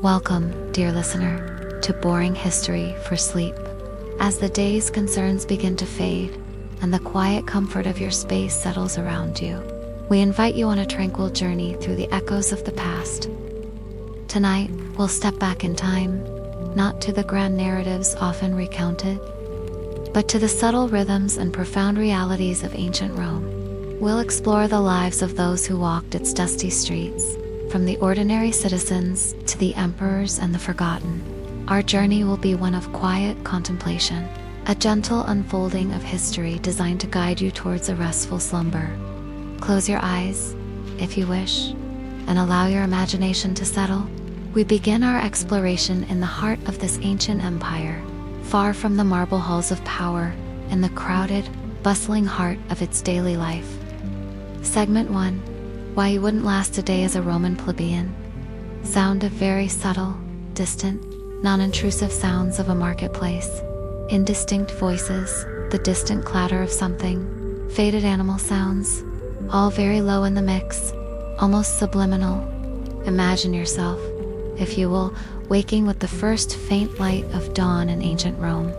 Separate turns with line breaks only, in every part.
Welcome, dear listener, to Boring History for Sleep. As the day's concerns begin to fade and the quiet comfort of your space settles around you, we invite you on a tranquil journey through the echoes of the past. Tonight, we'll step back in time, not to the grand narratives often recounted, but to the subtle rhythms and profound realities of ancient Rome. We'll explore the lives of those who walked its dusty streets, from the ordinary citizens to the emperors and the forgotten. Our journey will be one of quiet contemplation, a gentle unfolding of history designed to guide you towards a restful slumber. Close your eyes, if you wish, and allow your imagination to settle. We begin our exploration in the heart of this ancient empire, far from the marble halls of power, in the crowded, bustling heart of its daily life. Segment 1. Why you wouldn't last a day as a Roman plebeian. Sound of very subtle, distant, non-intrusive sounds of a marketplace. Indistinct voices, the distant clatter of something, faded animal sounds, all very low in the mix, almost subliminal. Imagine yourself, if you will, waking with the first faint light of dawn in ancient Rome,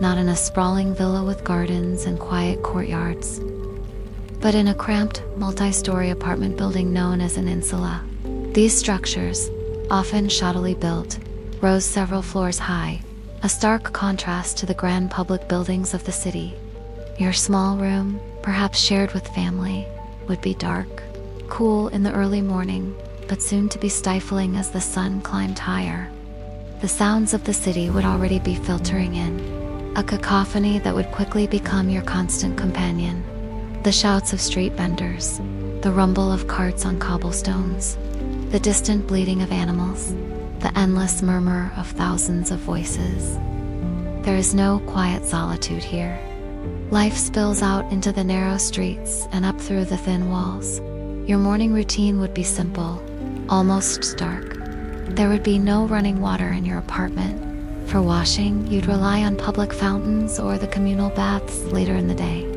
not in a sprawling villa with gardens and quiet courtyards, but in a cramped, multi-story apartment building known as an insula. These structures, often shoddily built, rose several floors high, a stark contrast to the grand public buildings of the city. Your small room, perhaps shared with family, would be dark, cool in the early morning, but soon to be stifling as the sun climbed higher. The sounds of the city would already be filtering in, a cacophony that would quickly become your constant companion. The shouts of street vendors, the rumble of carts on cobblestones, the distant bleating of animals, the endless murmur of thousands of voices. There is no quiet solitude here. Life spills out into the narrow streets and up through the thin walls. Your morning routine would be simple, almost stark. There would be no running water in your apartment. For washing, you'd rely on public fountains or the communal baths later in the day.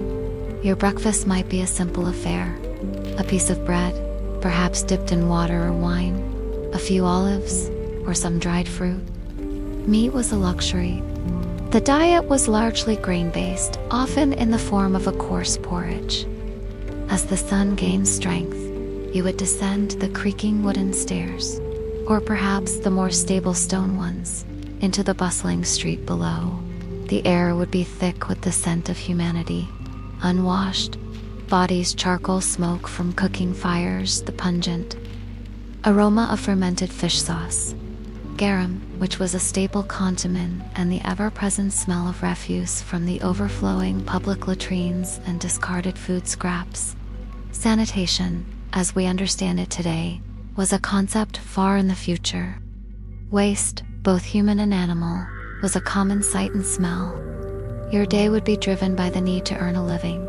Your breakfast might be a simple affair. A piece of bread, perhaps dipped in water or wine, a few olives, or some dried fruit. Meat was a luxury. The diet was largely grain-based, often in the form of a coarse porridge. As the sun gained strength, you would descend the creaking wooden stairs, or perhaps the more stable stone ones, into the bustling street below. The air would be thick with the scent of humanity, unwashed, bodies charcoal smoke from cooking fires, the pungent aroma of fermented fish sauce, garum, which was a staple condiment, and the ever-present smell of refuse from the overflowing public latrines and discarded food scraps. Sanitation, as we understand it today, was a concept far in the future. Waste, both human and animal, was a common sight and smell. Your day would be driven by the need to earn a living.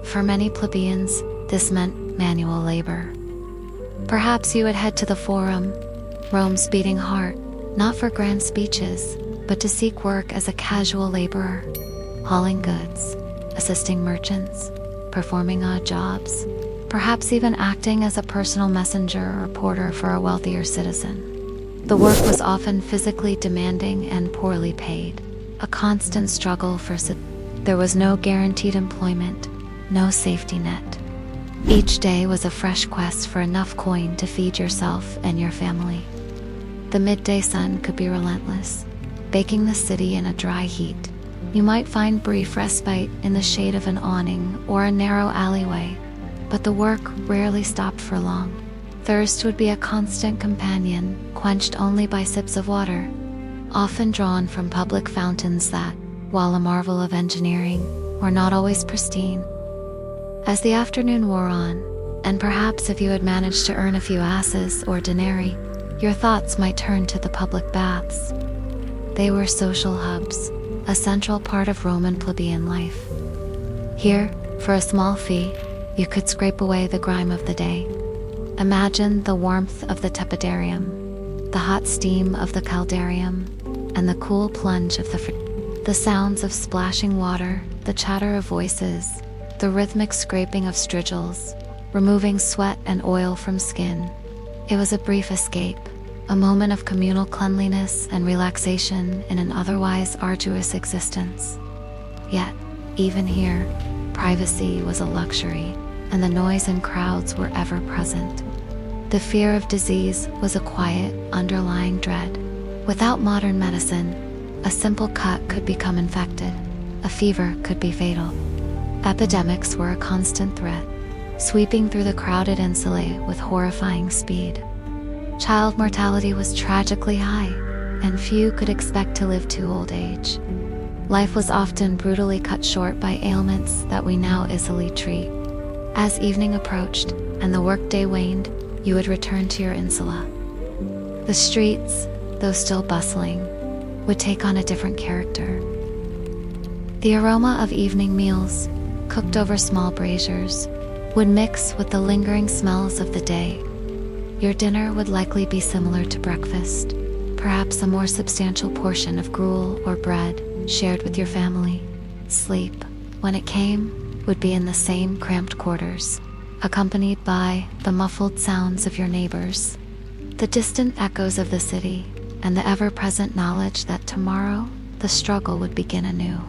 For many plebeians, this meant manual labor. Perhaps you would head to the Forum, Rome's beating heart, not for grand speeches, but to seek work as a casual laborer, hauling goods, assisting merchants, performing odd jobs, perhaps even acting as a personal messenger or porter for a wealthier citizen. The work was often physically demanding and poorly paid, a constant struggle for there was no guaranteed employment, no safety net. Each day was a fresh quest for enough coin to feed yourself and your family. The midday sun could be relentless, baking the city in a dry heat. You might find brief respite in the shade of an awning or a narrow alleyway, but the work rarely stopped for long. Thirst would be a constant companion, quenched only by sips of water, often drawn from public fountains that, while a marvel of engineering, were not always pristine. As the afternoon wore on, and perhaps if you had managed to earn a few asses or denarii, your thoughts might turn to the public baths. They were social hubs, a central part of Roman plebeian life. Here, for a small fee, you could scrape away the grime of the day. Imagine the warmth of the tepidarium, the hot steam of the caldarium, and the cool plunge of the sounds of splashing water, the chatter of voices, the rhythmic scraping of strigils, removing sweat and oil from skin. It was a brief escape, a moment of communal cleanliness and relaxation in an otherwise arduous existence. Yet, even here, privacy was a luxury, and the noise and crowds were ever present. The fear of disease was a quiet, underlying dread. Without modern medicine, a simple cut could become infected. A fever could be fatal. Epidemics were a constant threat, sweeping through the crowded insulae with horrifying speed. Child mortality was tragically high, and few could expect to live to old age. Life was often brutally cut short by ailments that we now easily treat. As evening approached and the workday waned, you would return to your insula. The streets, though still bustling, would take on a different character. The aroma of evening meals, cooked over small braziers, would mix with the lingering smells of the day. Your dinner would likely be similar to breakfast, perhaps a more substantial portion of gruel or bread shared with your family. Sleep, when it came, would be in the same cramped quarters, accompanied by the muffled sounds of your neighbors, the distant echoes of the city, and the ever-present knowledge that tomorrow the struggle would begin anew.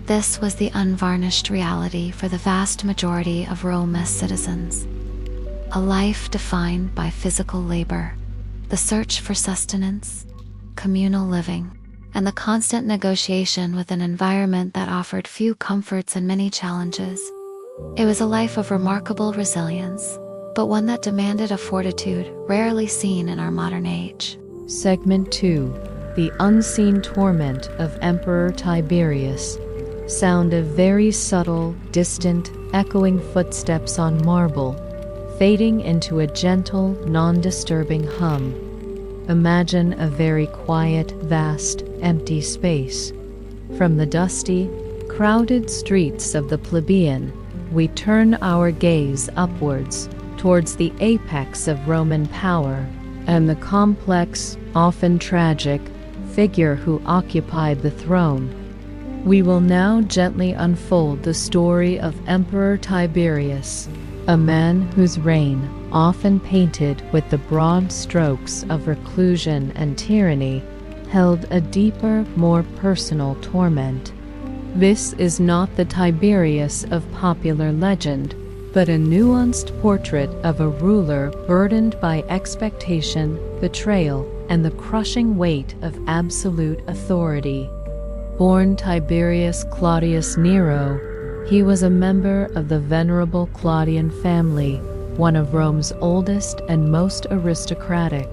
This was the unvarnished reality for the vast majority of Rome's citizens. A life defined by physical labor, the search for sustenance, communal living, and the constant negotiation with an environment that offered few comforts and many challenges. It was a life of remarkable resilience, but one that demanded a fortitude rarely seen in our modern age.
Segment 2. The Unseen Torment of Emperor Tiberius. Sound of very subtle, distant, echoing footsteps on marble, fading into a gentle, non-disturbing hum. Imagine a very quiet, vast, empty space. From the dusty, crowded streets of the plebeian, we turn our gaze upwards, towards the apex of Roman power, and the complex, often tragic, figure who occupied the throne. We will now gently unfold the story of Emperor Tiberius, a man whose reign, often painted with the broad strokes of reclusion and tyranny, held a deeper, more personal torment. This is not the Tiberius of popular legend, but a nuanced portrait of a ruler burdened by expectation, betrayal, and the crushing weight of absolute authority. Born Tiberius Claudius Nero, he was a member of the venerable Claudian family, one of Rome's oldest and most aristocratic.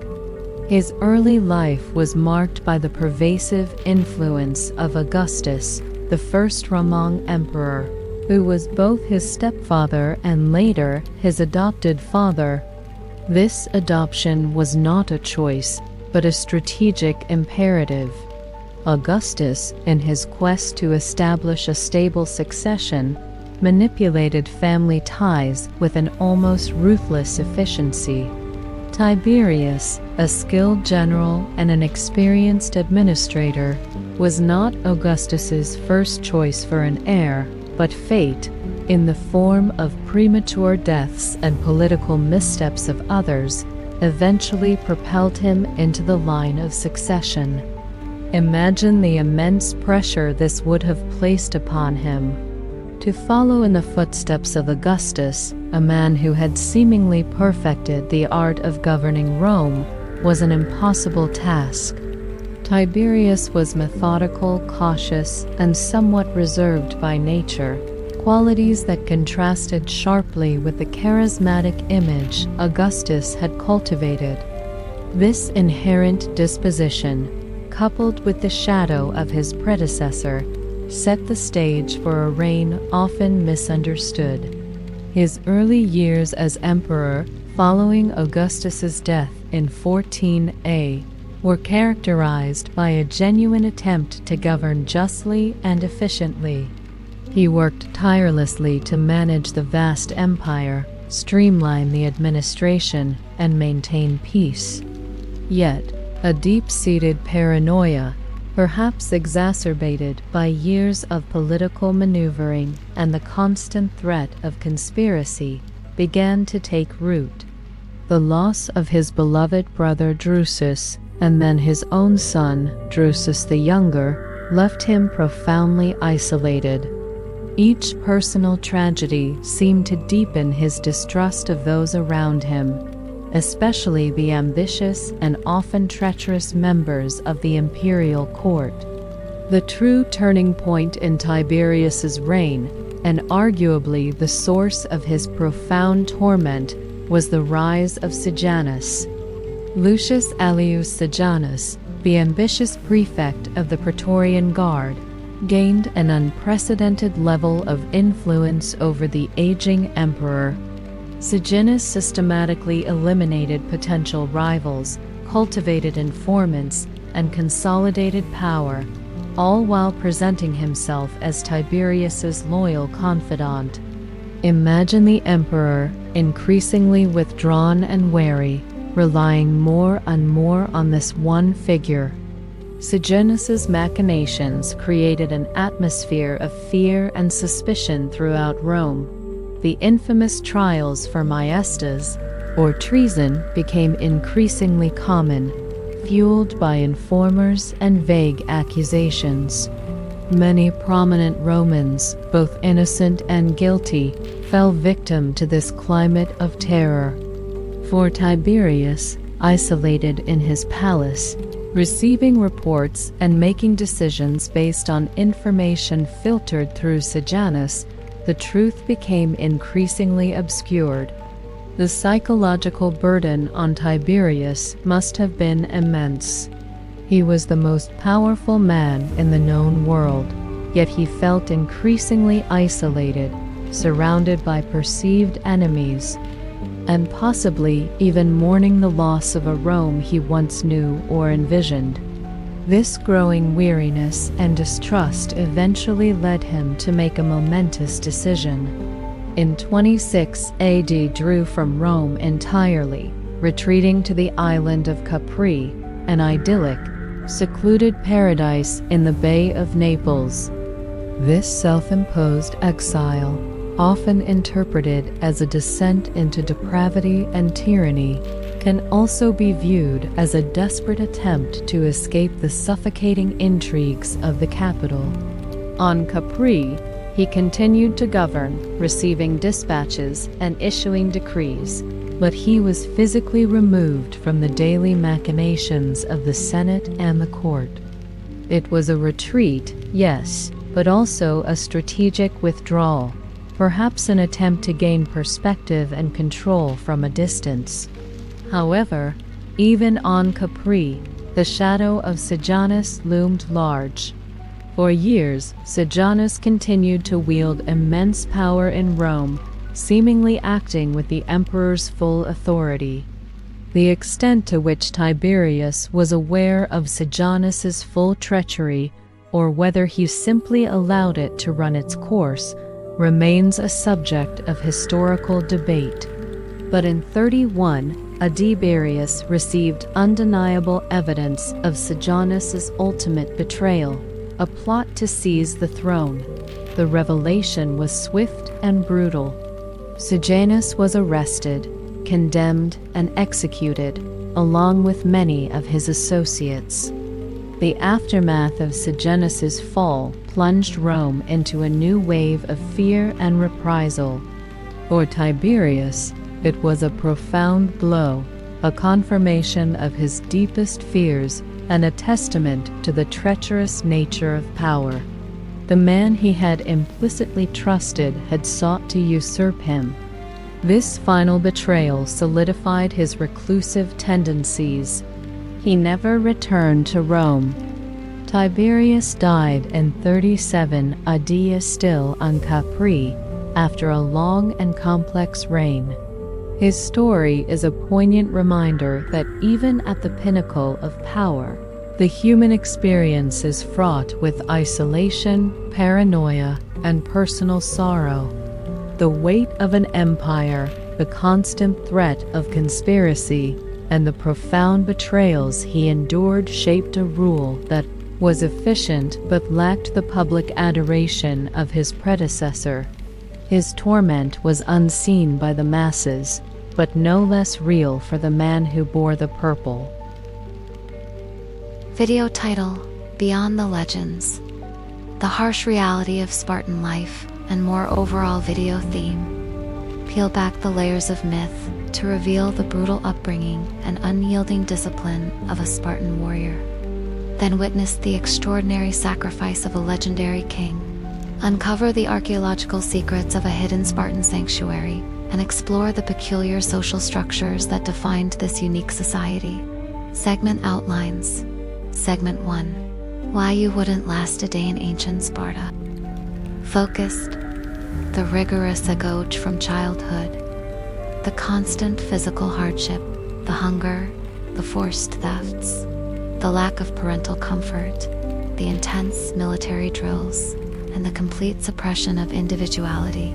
His early life was marked by the pervasive influence of Augustus, the first Roman emperor, who was both his stepfather and later his adopted father. This adoption was not a choice, but a strategic imperative. Augustus, in his quest to establish a stable succession, manipulated family ties with an almost ruthless efficiency. Tiberius, a skilled general and an experienced administrator, was not Augustus's first choice for an heir, but fate, in the form of premature deaths and political missteps of others, eventually propelled him into the line of succession. Imagine the immense pressure this would have placed upon him. To follow in the footsteps of Augustus, a man who had seemingly perfected the art of governing Rome, was an impossible task. Tiberius was methodical, cautious, and somewhat reserved by nature, qualities that contrasted sharply with the charismatic image Augustus had cultivated. This inherent disposition, coupled with the shadow of his predecessor, set the stage for a reign often misunderstood. His early years as emperor, following Augustus's death in 14a, were characterized by a genuine attempt to govern justly and efficiently. He worked tirelessly to manage the vast empire, streamline the administration, and maintain peace. Yet, a deep-seated paranoia, perhaps exacerbated by years of political maneuvering and the constant threat of conspiracy, began to take root. The loss of his beloved brother Drusus, and then his own son, Drusus the Younger, left him profoundly isolated. Each personal tragedy seemed to deepen his distrust of those around him, especially the ambitious and often treacherous members of the imperial court. The true turning point in Tiberius's reign, and arguably the source of his profound torment, was the rise of Sejanus. Lucius Aelius Sejanus, the ambitious prefect of the Praetorian Guard, gained an unprecedented level of influence over the aging emperor. Sejanus systematically eliminated potential rivals, cultivated informants, and consolidated power, all while presenting himself as Tiberius's loyal confidant. Imagine the emperor, increasingly withdrawn and wary, relying more and more on this one figure. Sejanus's machinations created an atmosphere of fear and suspicion throughout Rome. The infamous trials for maestas, or treason, became increasingly common, fueled by informers and vague accusations. Many prominent Romans, both innocent and guilty, fell victim to this climate of terror. For Tiberius, isolated in his palace, receiving reports and making decisions based on information filtered through Sejanus, the truth became increasingly obscured. The psychological burden on Tiberius must have been immense. He was the most powerful man in the known world, yet he felt increasingly isolated, surrounded by perceived enemies, and possibly even mourning the loss of a Rome he once knew or envisioned. This growing weariness and distrust eventually led him to make a momentous decision. In 26 AD, drew from Rome entirely, retreating to the island of Capri, an idyllic, secluded paradise in the Bay of Naples. This self-imposed exile, often interpreted as a descent into depravity and tyranny, can also be viewed as a desperate attempt to escape the suffocating intrigues of the capital. On Capri, he continued to govern, receiving dispatches and issuing decrees, but he was physically removed from the daily machinations of the Senate and the court. It was a retreat, yes, but also a strategic withdrawal, perhaps an attempt to gain perspective and control from a distance. However, even on Capri, the shadow of Sejanus loomed large. For years, Sejanus continued to wield immense power in Rome, seemingly acting with the emperor's full authority. The extent to which Tiberius was aware of Sejanus's full treachery, or whether he simply allowed it to run its course, remains a subject of historical debate. But in 31, Tiberius received undeniable evidence of Sejanus's ultimate betrayal, a plot to seize the throne. The revelation was swift and brutal. Sejanus was arrested, condemned, and executed, along with many of his associates. The aftermath of Sejanus's fall plunged Rome into a new wave of fear and reprisal. For Tiberius, it was a profound blow, a confirmation of his deepest fears and a testament to the treacherous nature of power. The man he had implicitly trusted had sought to usurp him. This final betrayal solidified his reclusive tendencies. He never returned to Rome. Tiberius died in 37 AD still on Capri, after a long and complex reign. His story is a poignant reminder that even at the pinnacle of power, the human experience is fraught with isolation, paranoia, and personal sorrow. The weight of an empire, the constant threat of conspiracy, and the profound betrayals he endured shaped a rule that was efficient but lacked the public adoration of his predecessor. His torment was unseen by the masses, but no less real for the man who bore the purple.
Video title: Beyond the Legends. The harsh reality of Spartan life and more overall video theme. Peel back the layers of myth to reveal the brutal upbringing and unyielding discipline of a Spartan warrior. Then witness the extraordinary sacrifice of a legendary king. Uncover the archaeological secrets of a hidden Spartan sanctuary and explore the peculiar social structures that defined this unique society. Segment outlines. Segment 1. Why you wouldn't last a day in ancient Sparta. Focused. The rigorous eclogue from childhood. The constant physical hardship, the hunger, the forced thefts, the lack of parental comfort, the intense military drills, and the complete suppression of individuality.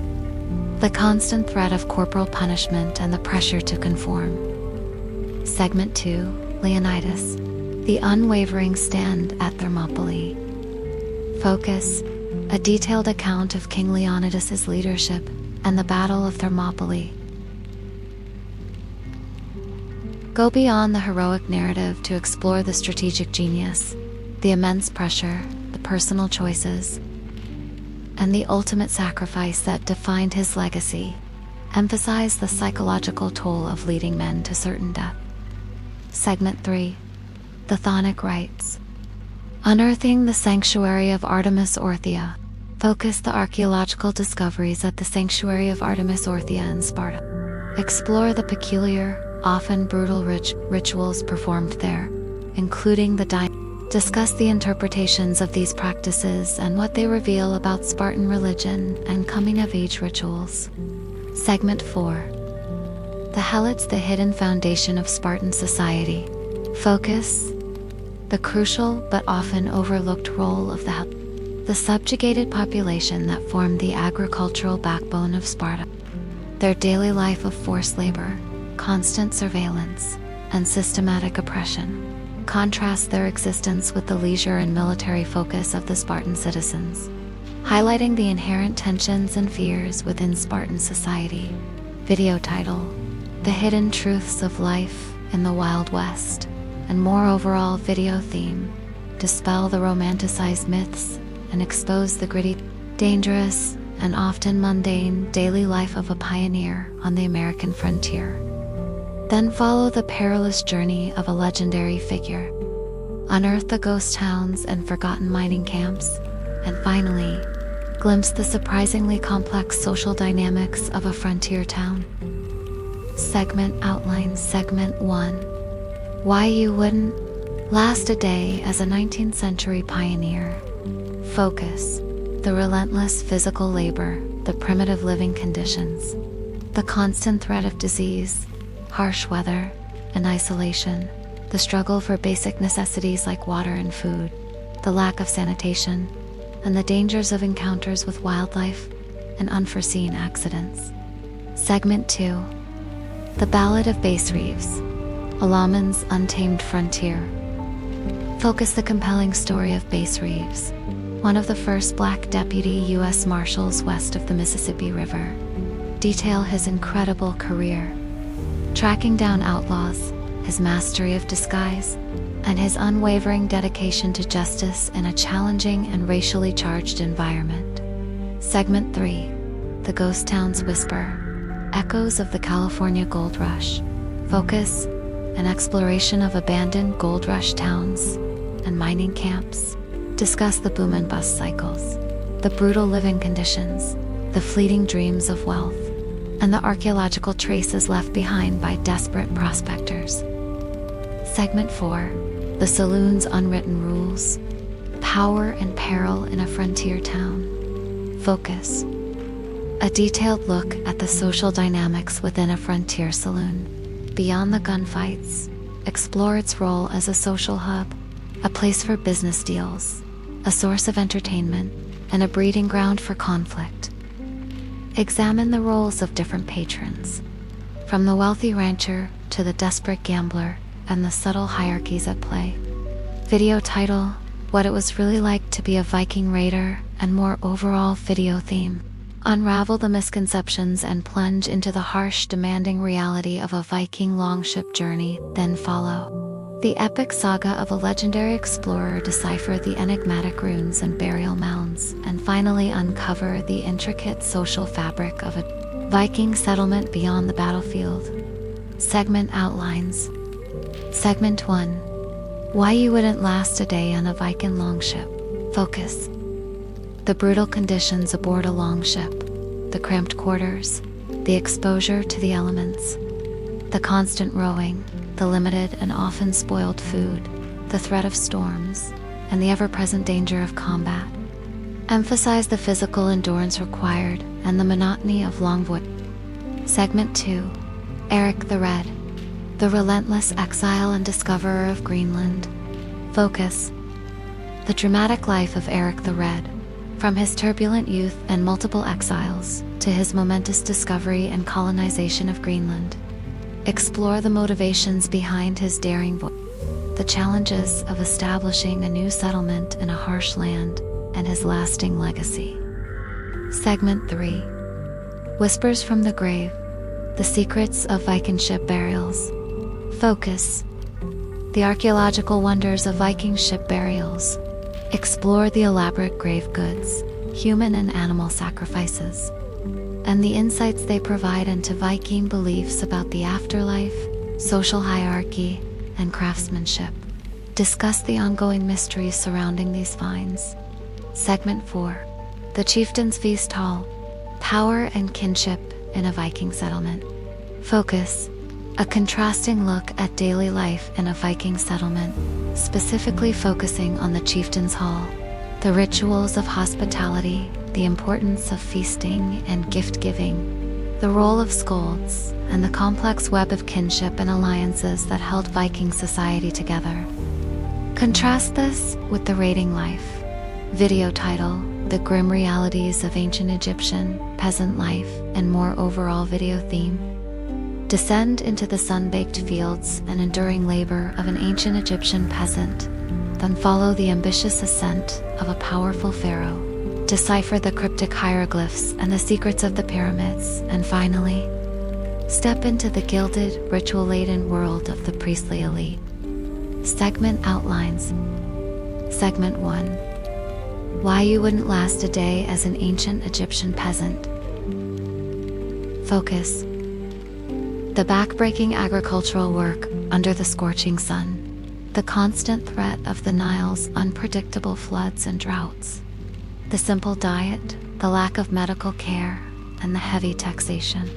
The constant threat of corporal punishment and the pressure to conform. Segment 2. Leonidas. The unwavering stand at Thermopylae. Focus. A detailed account of King Leonidas' leadership and the Battle of Thermopylae. Go beyond the heroic narrative to explore the strategic genius, the immense pressure, the personal choices, and the ultimate sacrifice that defined his legacy. Emphasize the psychological toll of leading men to certain death. Segment 3. The Chthonic Rites. Unearthing the sanctuary of Artemis Orthia. Focus the archaeological discoveries at the sanctuary of Artemis Orthia in Sparta. Explore the peculiar, often brutal rituals performed there, including the Discuss the interpretations of these practices and what they reveal about Spartan religion and coming-of-age rituals. Segment 4. The Helots, the hidden foundation of Spartan society. Focus. The crucial but often overlooked role of the subjugated population that formed the agricultural backbone of Sparta. Their daily life of forced labor, constant surveillance, and systematic oppression contrast their existence with the leisure and military focus of the Spartan citizens, highlighting the inherent tensions and fears within Spartan society. Video title: The Hidden Truths of Life in the Wild West, and more overall video theme: dispel the romanticized myths and expose the gritty, dangerous, and often mundane daily life of a pioneer on the American frontier. Then follow the perilous journey of a legendary figure. Unearth the ghost towns and forgotten mining camps. And finally, glimpse the surprisingly complex social dynamics of a frontier town. Segment outlines. Segment 1. Why you wouldn't last a day as a 19th century pioneer. Focus. The relentless physical labor, the primitive living conditions, the constant threat of disease, harsh weather, and isolation, the struggle for basic necessities like water and food, the lack of sanitation, and the dangers of encounters with wildlife and unforeseen accidents. Segment 2. The Ballad of Base Reeves, Alaman's Untamed Frontier. Focus the compelling story of Base Reeves, one of the first Black deputy U.S. Marshals west of the Mississippi River. Detail his incredible career, tracking down outlaws, his mastery of disguise, and his unwavering dedication to justice in a challenging and racially charged environment. Segment 3. The Ghost Town's Whisper, Echoes of the California Gold Rush. Focus: an exploration of abandoned gold rush towns and mining camps. Discuss the boom and bust cycles, the brutal living conditions, the fleeting dreams of wealth, and the archaeological traces left behind by desperate prospectors. Segment 4. The Saloon's Unwritten Rules, Power and Peril in a Frontier Town. Focus: a detailed look at the social dynamics within a frontier saloon. Beyond the gunfights, explore its role as a social hub, a place for business deals, a source of entertainment, and a breeding ground for conflict. Examine the roles of different patrons, from the wealthy rancher to the desperate gambler, and the subtle hierarchies at play. Video title: What It Was Really Like to Be a Viking Raider, and more overall video theme: Unravel the misconceptions and plunge into the harsh, demanding reality of a Viking longship journey, then follow the epic saga of a legendary explorer, decipher the enigmatic runes and burial mounds, and finally uncover the intricate social fabric of a Viking settlement beyond the battlefield. Segment outlines. Segment 1. Why you wouldn't last a day on a Viking longship. Focus. The brutal conditions aboard a longship, the cramped quarters, the exposure to the elements, the constant rowing, the limited and often spoiled food, the threat of storms, and the ever-present danger of combat. Emphasize the physical endurance required and the monotony of long voyages. Segment 2. Eric the Red, the relentless exile and discoverer of Greenland. Focus. The dramatic life of Eric the Red, from his turbulent youth and multiple exiles to his momentous discovery and colonization of Greenland. Explore the motivations behind his daring voyage, the challenges of establishing a new settlement in a harsh land, and his lasting legacy. Segment 3. Whispers from the Grave, the secrets of Viking ship burials. Focus. The archaeological wonders of Viking ship burials. Explore the elaborate grave goods, human and animal sacrifices, and the insights they provide into Viking beliefs about the afterlife, social hierarchy, and craftsmanship. Discuss the ongoing mysteries surrounding these finds. Segment 4. The Chieftain's Feast Hall, power and kinship in a Viking settlement. Focus. A contrasting look at daily life in a Viking settlement, specifically focusing on the Chieftain's Hall, the rituals of hospitality, the importance of feasting and gift-giving, the role of scolds, and the complex web of kinship and alliances that held Viking society together. Contrast this with the raiding life. Video title: The Grim Realities of Ancient Egyptian Peasant Life, and more overall video theme. Descend into the sun-baked fields and enduring labor of an ancient Egyptian peasant, then follow the ambitious ascent of a powerful pharaoh. Decipher the cryptic hieroglyphs and the secrets of the pyramids, and finally, step into the gilded, ritual-laden world of the priestly elite. Segment outlines. Segment 1. Why you wouldn't last a day as an ancient Egyptian peasant. Focus. The back-breaking agricultural work under the scorching sun, the constant threat of the Nile's unpredictable floods and droughts, the simple diet, the lack of medical care, and the heavy taxation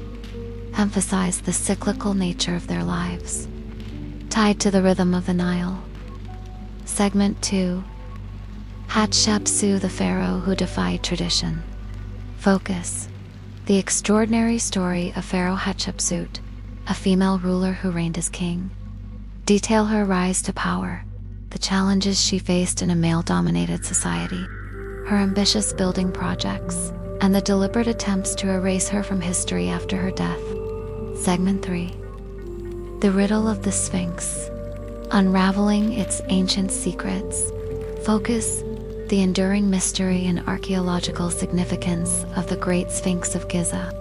emphasize the cyclical nature of their lives, tied to the rhythm of the Nile. Segment 2. Hatshepsut, the pharaoh who defied tradition. Focus. The extraordinary story of Pharaoh Hatshepsut, a female ruler who reigned as king. Detail her rise to power, the challenges she faced in a male-dominated society, her ambitious building projects, and the deliberate attempts to erase her from history after her death. Segment 3. The Riddle of the Sphinx, unraveling its ancient secrets. Focus. The enduring mystery and archaeological significance of the Great Sphinx of Giza.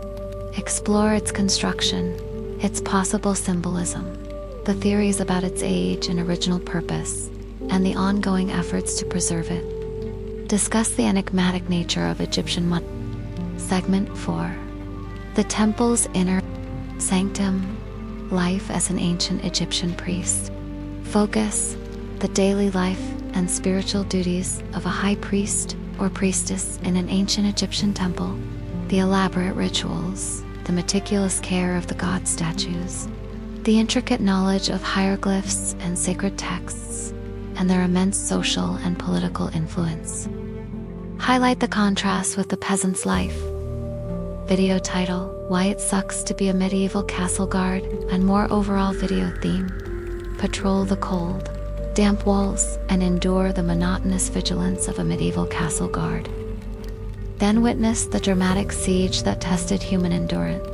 Explore its construction, its possible symbolism, the theories about its age and original purpose, and the ongoing efforts to preserve it. Discuss the enigmatic nature of Egyptian Segment 4. The temple's inner sanctum, life as an ancient Egyptian priest. Focus. The daily life and spiritual duties of a high priest or priestess in an ancient Egyptian temple, the elaborate rituals, the meticulous care of the god statues, the intricate knowledge of hieroglyphs and sacred texts, and their immense social and political influence. Highlight the contrast with the peasant's life. Video title: Why It Sucks to Be a Medieval Castle Guard, and more overall video theme: Patrol the cold, damp walls, and endure the monotonous vigilance of a medieval castle guard. Then witness the dramatic siege that tested human endurance.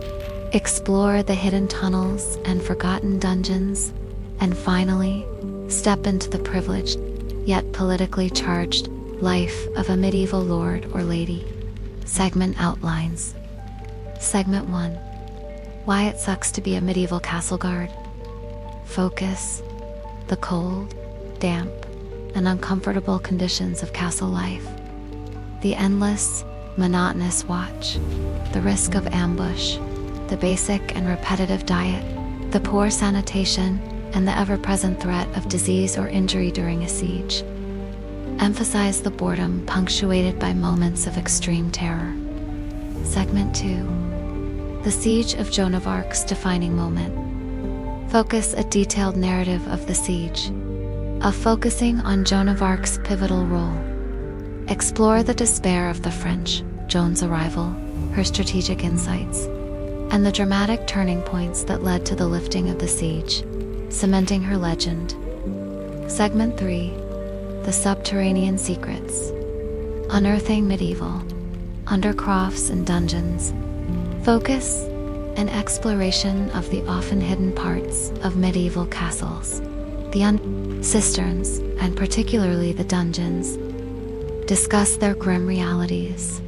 Explore the hidden tunnels and forgotten dungeons, and finally, step into the privileged, yet politically charged, life of a medieval lord or lady. Segment outlines. Segment 1. Why it sucks to be a medieval castle guard. Focus. The cold, damp, and uncomfortable conditions of castle life. The endless, monotonous watch. The risk of ambush. The basic and repetitive diet. The poor sanitation, and the ever-present threat of disease or injury during a siege. Emphasize the boredom punctuated by moments of extreme terror. Segment 2. The Siege of Joan of Arc's defining moment. Focus a detailed narrative of the siege, focusing on Joan of Arc's pivotal role. Explore the despair of the French, Joan's arrival, her strategic insights, and the dramatic turning points that led to the lifting of the siege, cementing her legend. Segment 3. The Subterranean Secrets. Unearthing medieval undercrofts and dungeons. Focus an exploration of the often hidden parts of medieval castles, the cisterns, and particularly the dungeons. Discuss their grim realities,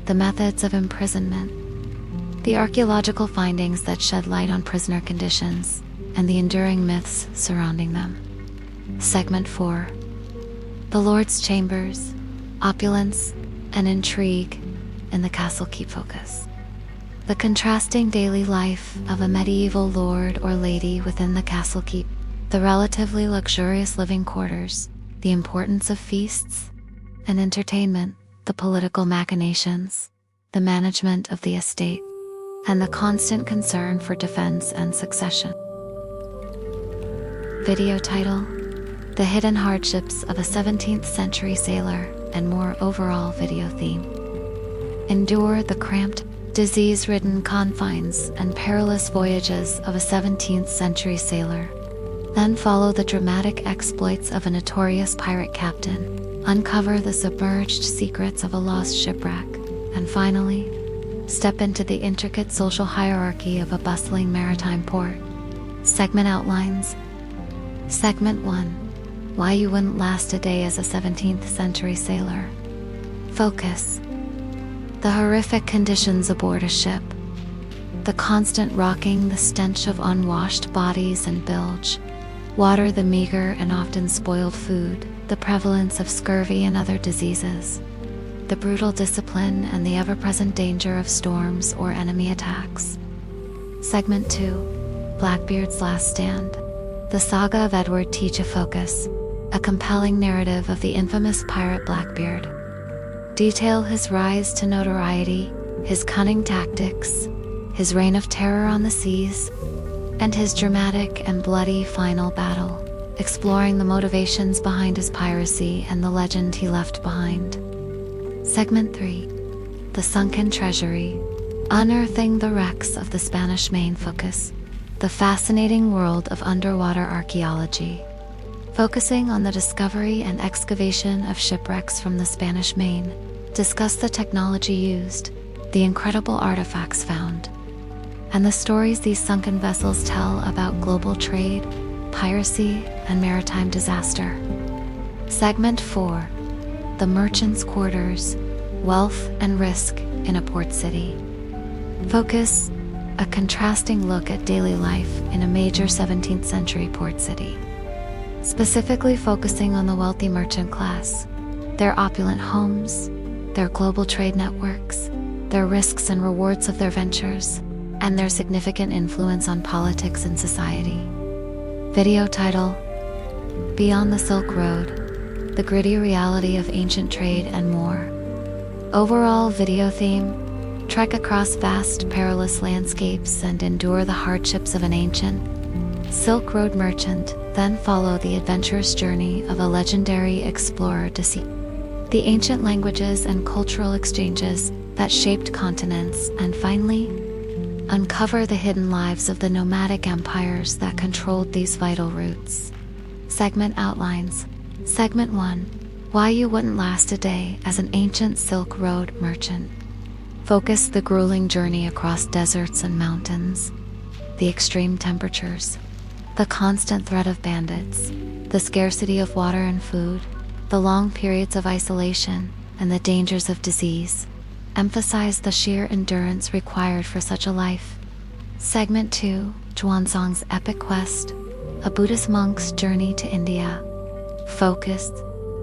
the methods of imprisonment, the archaeological findings that shed light on prisoner conditions, and the enduring myths surrounding them. Segment 4. The Lord's Chambers, opulence, and intrigue in the castle keep focus. The contrasting daily life of a medieval lord or lady within the castle keep, the relatively luxurious living quarters, the importance of feasts and entertainment, the political machinations, the management of the estate, and the constant concern for defense and succession. Video title: The Hidden Hardships of a 17th Century Sailor, and more. Overall video theme: endure the cramped, disease-ridden confines and perilous voyages of a 17th century sailor. Then follow the dramatic exploits of a notorious pirate captain, uncover the submerged secrets of a lost shipwreck, and finally, step into the intricate social hierarchy of a bustling maritime port. Segment outlines. Segment 1. Why you wouldn't last a day as a 17th century sailor. Focus. The horrific conditions aboard a ship. The constant rocking, the stench of unwashed bodies and bilge. Water, the meager and often spoiled food, the prevalence of scurvy and other diseases. The brutal discipline and the ever-present danger of storms or enemy attacks. Segment 2. Blackbeard's Last Stand. The Saga of Edward Teach. Focus. A compelling narrative of the infamous pirate Blackbeard. Detail his rise to notoriety, his cunning tactics, his reign of terror on the seas, and his dramatic and bloody final battle, exploring the motivations behind his piracy and the legend he left behind. Segment 3. The Sunken Treasury. Unearthing the wrecks of the Spanish Main. Focus. The fascinating world of underwater archaeology. Focusing on the discovery and excavation of shipwrecks from the Spanish Main. Discuss the technology used, the incredible artifacts found, and the stories these sunken vessels tell about global trade, piracy, and maritime disaster. Segment 4. The Merchant's Quarters. Wealth and risk in a port city. Focus. A contrasting look at daily life in a major 17th century port city. Specifically focusing on the wealthy merchant class, their opulent homes, their global trade networks, their risks and rewards of their ventures, and their significant influence on politics and society. Video title: Beyond the Silk Road, the gritty reality of ancient trade and more. Overall video theme: trek across vast, perilous landscapes and endure the hardships of an ancient Silk Road merchant, then follow the adventurous journey of a legendary explorer to see the ancient languages and cultural exchanges that shaped continents, and finally, uncover the hidden lives of the nomadic empires that controlled these vital routes. Segment outlines. Segment 1. Why you wouldn't last a day as an ancient Silk Road merchant. Focus the grueling journey across deserts and mountains, the extreme temperatures, the constant threat of bandits, the scarcity of water and food, the long periods of isolation, and the dangers of disease. emphasize the sheer endurance required for such a life. Segment 2, Zhuanzong's Epic Quest, a Buddhist monk's journey to India. Focus,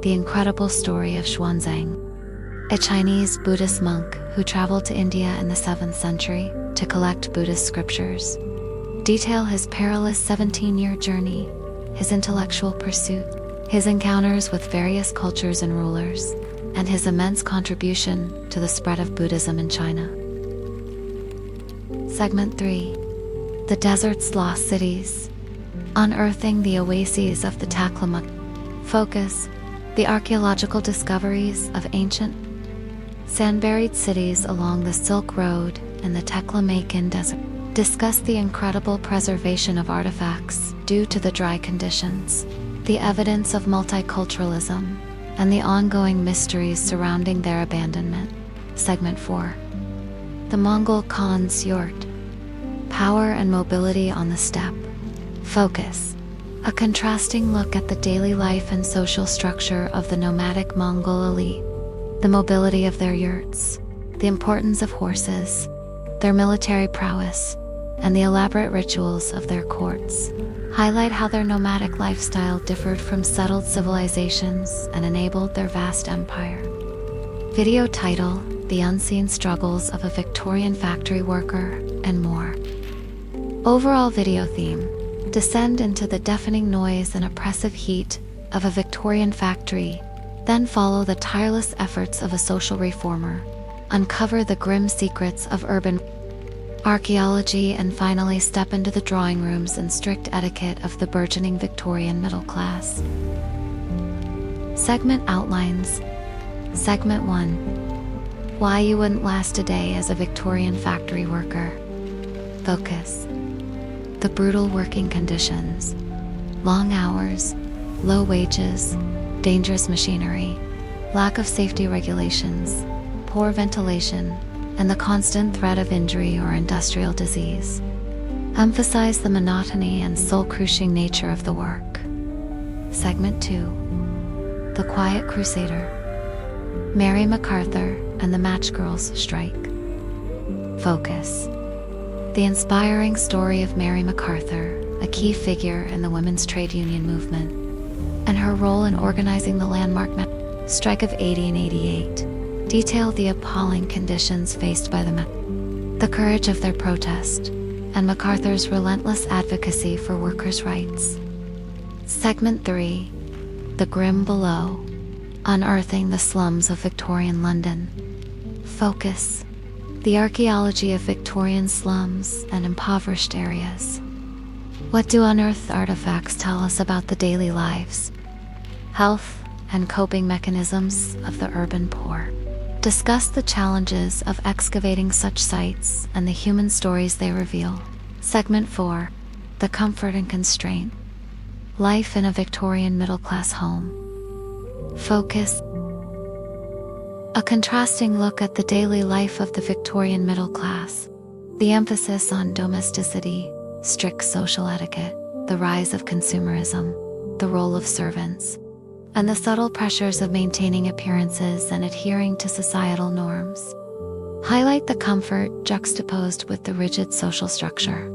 the incredible story of Xuanzang, a Chinese Buddhist monk who traveled to India in the 7th century to collect Buddhist scriptures. Detail his perilous 17-year journey, his intellectual pursuit, his encounters with various cultures and rulers, and his immense contribution to the spread of Buddhism in China. Segment 3, The Desert's Lost Cities, unearthing the oases of the Taklamakan. Focus, the archaeological discoveries of ancient, sand-buried cities along the Silk Road and the Taklamakan Desert. Discuss the incredible preservation of artifacts due to the dry conditions, the evidence of multiculturalism, and the ongoing mysteries surrounding their abandonment. Segment 4, The Mongol Khan's Yurt, power and mobility on the steppe. Focus, a contrasting look at the daily life and social structure of the nomadic Mongol elite, the mobility of their yurts, the importance of horses, their military prowess, and the elaborate rituals of their courts. Highlight how their nomadic lifestyle differed from settled civilizations and enabled their vast empire. Video title, The Unseen Struggles of a Victorian Factory Worker, and more. Overall video theme, descend into the deafening noise and oppressive heat of a Victorian factory, then follow the tireless efforts of a social reformer, uncover the grim secrets of urban archaeology, and finally step into the drawing rooms and strict etiquette of the burgeoning Victorian middle class. Segment outlines. Segment 1, Why you wouldn't last a day as a Victorian factory worker. Focus, the brutal working conditions, long hours, low wages, dangerous machinery, lack of safety regulations, poor ventilation, and the constant threat of injury or industrial disease. Emphasize the monotony and soul-crushing nature of the work. Segment 2, The Quiet Crusader, Mary MacArthur and the Match Girls Strike. Focus, the inspiring story of Mary MacArthur, a key figure in the women's trade union movement, and her role in organizing the landmark strike of 80 and 88. Detail the appalling conditions faced by the courage of their protest, and MacArthur's relentless advocacy for workers' rights. Segment 3, The Grim Below, unearthing the slums of Victorian London. Focus, the archaeology of Victorian slums and impoverished areas. What do unearthed artifacts tell us about the daily lives, health, and coping mechanisms of the urban poor? Discuss the challenges of excavating such sites and the human stories they reveal. Segment 4, The Comfort and Constraint, life in a Victorian middle-class home. Focus, a contrasting look at the daily life of the Victorian middle class, the emphasis on domesticity, strict social etiquette, the rise of consumerism, the role of servants, and the subtle pressures of maintaining appearances and adhering to societal norms. Highlight the comfort juxtaposed with the rigid social structure.